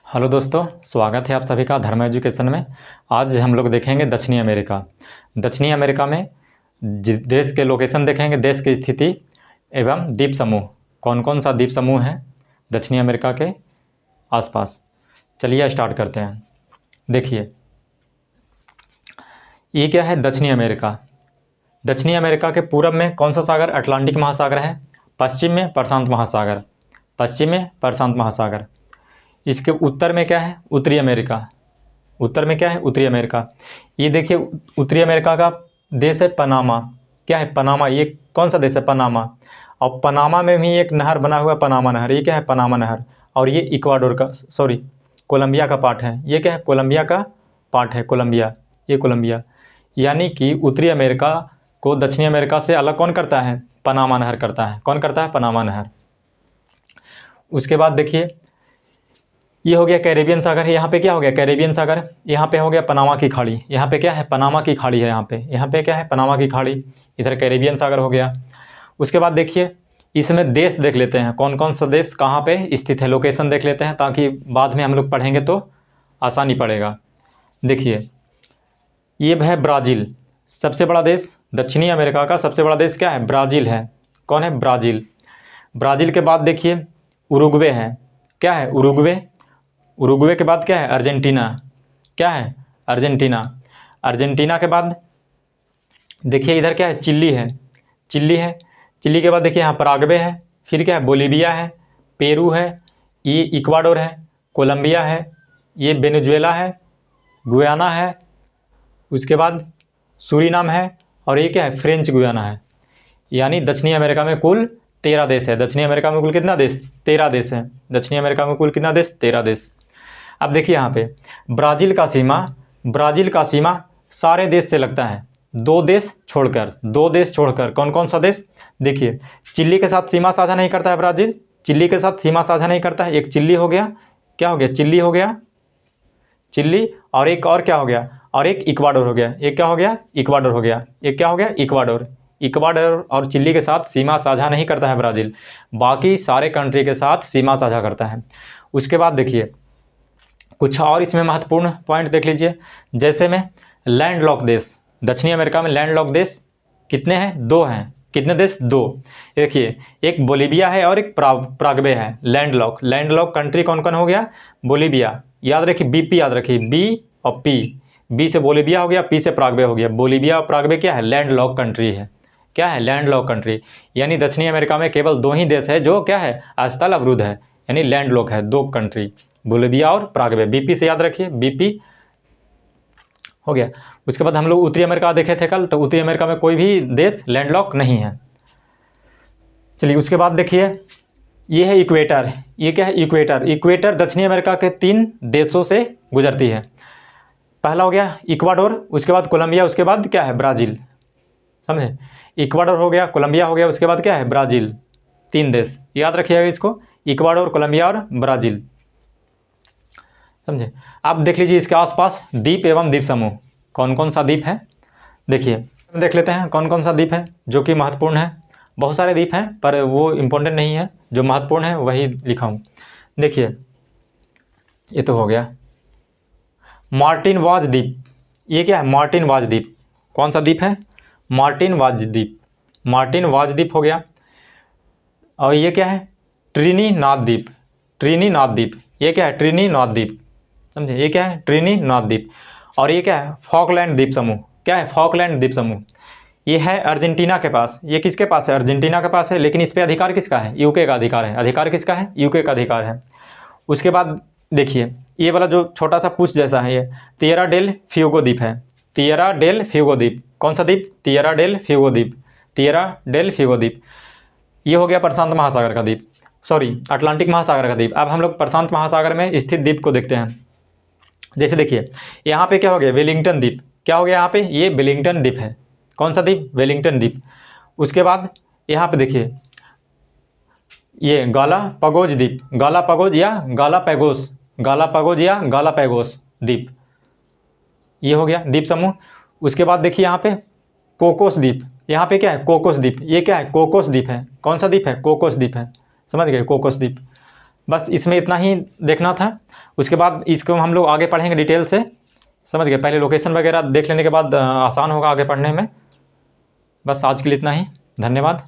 Hello दोस्तों, स्वागत है आप सभी का धर्म एजुकेशन में। आज हम लोग देखेंगे दक्षिणी अमेरिका। दक्षिणी अमेरिका में देश के लोकेशन देखेंगे, देश की स्थिति एवं द्वीप समूह, कौन कौन सा द्वीप समूह है दक्षिणी अमेरिका के आसपास। चलिए स्टार्ट करते हैं। देखिए, ये क्या है दक्षिणी अमेरिका। दक्षिणी अमेरिका के पूरब में कौन सा सागर? अटलांटिक महासागर है। पश्चिम में प्रशांत महासागर, पश्चिम में प्रशांत महासागर। इसके उत्तर में क्या है? उत्तरी अमेरिका। उत्तर में क्या है? उत्तरी अमेरिका। ये देखिए, उत्तरी अमेरिका का देश है पनामा। क्या है? पनामा। ये कौन सा देश है? पनामा। और पनामा में भी एक नहर बना हुआ है, पनामा नहर। ये क्या है? पनामा नहर। और ये इक्वाडोर का, सॉरी, कोलंबिया का पार्ट है। ये क्या है? कोलंबिया का पार्ट है, कोलंबिया। ये कोलंबिया। यानी कि उत्तरी अमेरिका को दक्षिणी अमेरिका से अलग कौन करता है? पनामा नहर करता है। कौन करता है? पनामा नहर। उसके बाद देखिए, ये हो गया कैरेबियन सागर है। यहाँ पे क्या हो गया? कैरेबियन सागर। यहाँ पे हो गया पनामा की खाड़ी। यहाँ पे क्या है? पनामा की खाड़ी है। यहाँ पे क्या है? पनामा की खाड़ी। इधर कैरेबियन सागर हो गया। उसके बाद देखिए, इसमें देश देख लेते हैं, कौन कौन सा देश कहाँ पे स्थित है, लोकेशन देख लेते हैं, ताकि बाद में हम लोग पढ़ेंगे तो आसानी पड़ेगा। देखिए, ये है ब्राज़ील, सबसे बड़ा देश। दक्षिणी अमेरिका का सबसे बड़ा देश क्या है? ब्राज़ील है। कौन है? ब्राज़ील। ब्राज़ील के बाद देखिए उरुग्वे है। क्या है? उरुग्वे। उरुग्वे के बाद क्या है? अर्जेंटीना। क्या है? अर्जेंटीना। अर्जेंटीना के बाद देखिए इधर क्या है? चिली है। चिली है। चिली के बाद देखिए यहाँ पराग्वे है। फिर क्या है? बोलीविया है, पेरू है, ये इक्वाडोर है, कोलंबिया है, ये वेनेजुएला है, गुयाना है, उसके बाद सूरीनाम है, और ये क्या है? फ्रेंच गुयाना है। यानी दक्षिणी अमेरिका में कुल 13 देश है। दक्षिणी अमेरिका में कुल कितना देश? 13 देश है। दक्षिणी अमेरिका में कुल कितना देश? 13 देश। अब देखिए यहाँ पे ब्राज़ील का सीमा सारे देश से लगता है, दो देश छोड़कर। कौन कौन सा देश? देखिए, चिली के साथ सीमा साझा नहीं करता है ब्राज़ील। चिली के साथ सीमा साझा नहीं करता है। एक चिली हो गया। क्या हो गया? चिल्ली हो गया, चिल्ली। और एक और क्या हो गया? और एक इक्वाडोर हो गया। एक क्या हो गया? इक्वाडोर हो गया। एक क्या हो गया? इक्वाडोर। इक्वाडोर और चिल्ली के साथ सीमा साझा नहीं करता है ब्राज़ील, बाकी सारे कंट्री के साथ सीमा साझा करता है। उसके बाद देखिए कुछ और इसमें महत्वपूर्ण पॉइंट देख लीजिए। जैसे में लैंडलॉक देश, दक्षिणी अमेरिका में लैंडलॉक देश कितने हैं? 2 हैं। कितने देश? 2। देखिए, एक बोलीविया है और एक पराग्वे है। लैंडलॉक कंट्री कौन कौन हो गया? बोलीविया, याद रखिए, बीपी याद रखिए, बी और पी। बी से बोलीविया हो गया, पी से पराग्वे हो गया। बोलीविया और पराग्वे क्या है? लैंडलॉक कंट्री है। क्या है? Landlocked country. यानी दक्षिणी अमेरिका में केवल 2 ही देश है जो क्या है? आस्थल अवरुद्ध है, यानी लैंडलॉक है, 2 कंट्री, बोलीविया और पराग्वे। बीपी से याद रखिए, बीपी हो गया। उसके बाद हम लोग उत्तरी अमेरिका देखे थे कल, तो उत्तरी अमेरिका में कोई भी देश लैंडलॉक नहीं है। चलिए, उसके बाद देखिए, ये है इक्वेटर। ये क्या है? इक्वेटर दक्षिणी अमेरिका के 3 देशों से गुजरती है। पहला हो गया इक्वाडोर, उसके बाद कोलंबिया, उसके बाद क्या है? ब्राज़ील। समझे? इक्वाडोर हो गया, कोलंबिया हो गया, उसके बाद क्या है? ब्राज़ील। 3 देश याद रखिएगा इसको, इक्वाडोर, कोलंबिया और ब्राज़ील। समझे? अब देख लीजिए इसके आसपास द्वीप एवं द्वीप समूह, कौन कौन सा द्वीप है। देखिए, देख लेते हैं कौन कौन सा द्वीप है जो कि महत्वपूर्ण है। बहुत सारे द्वीप हैं पर वो इम्पोर्टेंट नहीं है, जो महत्वपूर्ण है वही लिखा हूँ। देखिए, ये तो हो गया मार्टिन वाज द्वीप। ये क्या है? मार्टिन वाज द्वीप। कौन सा द्वीप है? मार्टिन वाज द्वीप। मार्टिन वाज द्वीप हो गया। और ये क्या है? ट्रिनिदाद द्वीप। ट्रिनिदाद द्वीप। ये क्या है? ट्रिनिदाद द्वीप। समझे? ये क्या है? ट्रिनिदाद द्वीप। और ये क्या है? फॉकलैंड द्वीप समूह। क्या है? फॉकलैंड द्वीप समूह। ये है अर्जेंटीना के पास। ये किसके पास है? अर्जेंटीना के पास है, लेकिन इस पे अधिकार किसका है? यूके का अधिकार है। अधिकार किसका है? यूके का अधिकार है। उसके बाद देखिए, ये वाला जो छोटा सा पूछ जैसा है, ये तिएरा डेल फ्यूगो द्वीप है। तिएरा डेल फ्यूगो द्वीप। कौन सा द्वीप? तिएरा डेल फ्यूगो द्वीप। तिएरा डेल फ्यूगो द्वीप। ये हो गया प्रशांत महासागर का द्वीप, सॉरी, अटलांटिक महासागर का द्वीप। अब हम लोग प्रशांत महासागर में स्थित द्वीप को देखते हैं। जैसे देखिए, यहाँ पे क्या हो गया? वेलिंगटन द्वीप। क्या हो गया यहाँ पे? ये वेलिंगटन द्वीप है। कौन सा द्वीप? वेलिंगटन द्वीप। उसके बाद यहाँ पे देखिए, ये गालापागोस द्वीप। गालापागोस या गालापैगोस, गालापागोस या गालापैगोस द्वीप। ये हो गया द्वीप समूह। उसके बाद देखिए यहाँ पे कोकोस द्वीप। यहाँ पे क्या है? कोकोस द्वीप। ये क्या है? कोकोस द्वीप है। कौन सा द्वीप है? कोकोस द्वीप है। समझ गए? कोकोस द्वीप। बस इसमें इतना ही देखना था। उसके बाद इसको हम लोग आगे पढ़ेंगे डिटेल से, समझ गए। पहले लोकेशन वगैरह देख लेने के बाद आसान होगा आगे पढ़ने में। बस आज के लिए इतना ही, धन्यवाद।